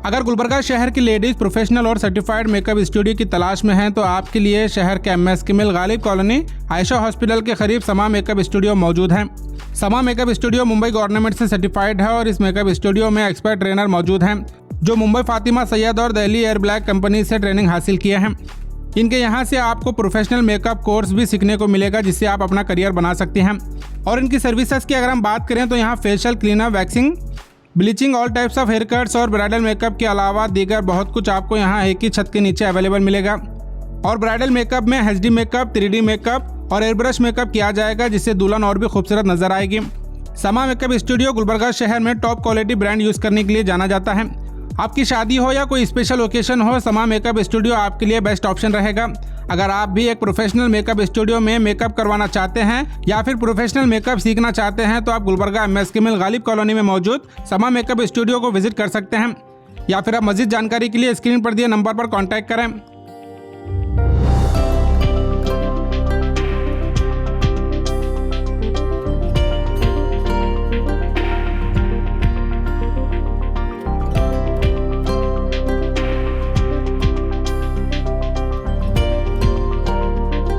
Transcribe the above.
अगर गुलबर्गा शहर की लेडीज प्रोफेशनल और सर्टिफाइड मेकअप स्टूडियो की तलाश में हैं तो आपके लिए शहर के MSK मिल गालिब कॉलोनी आयशा हॉस्पिटल के करीब समा मेकअप स्टूडियो मौजूद है। समा मेकअप स्टूडियो मुंबई गवर्नमेंट से सर्टिफाइड है और इस मेकअप स्टूडियो में एक्सपर्ट ट्रेनर मौजूद हैं जो मुंबई फातिमा सैयद और दिल्ली एयर ब्लैक कंपनी से ट्रेनिंग हासिल किए हैं। इनके यहाँ से आपको प्रोफेशनल मेकअप कोर्स भी सीखने को मिलेगा जिससे आप अपना करियर बना सकते हैं। और इनकी सर्विसेज की अगर हम बात करें तो यहाँ facial, cleanup, waxing, bleaching, all types of hair cuts और ब्राइडल मेकअप के अलावा दीगर बहुत कुछ आपको यहाँ एक ही छत के नीचे अवेलेबल मिलेगा। और ब्राइडल मेकअप में HD मेकअप, 3D मेकअप और एयर ब्रश मेकअप किया जाएगा जिससे दुल्हन और भी खूबसूरत नजर आएगी। समा मेकअप स्टूडियो गुलबर्गा शहर में टॉप क्वालिटी ब्रांड यूज करने के लिए जाना जाता है। आपकी शादी हो या कोई स्पेशल ओकेशन हो, समा मेकअप स्टूडियो आपके लिए बेस्ट ऑप्शन रहेगा। अगर आप भी एक प्रोफेशनल मेकअप स्टूडियो में मेकअप करवाना चाहते हैं या फिर प्रोफेशनल मेकअप सीखना चाहते हैं तो आप गुलबर्गा MSK मिल गालिब कॉलोनी में मौजूद समा मेकअप स्टूडियो को विजिट कर सकते हैं या फिर आप मज़ीद जानकारी के लिए स्क्रीन पर दिए नंबर पर कॉन्टैक्ट करें।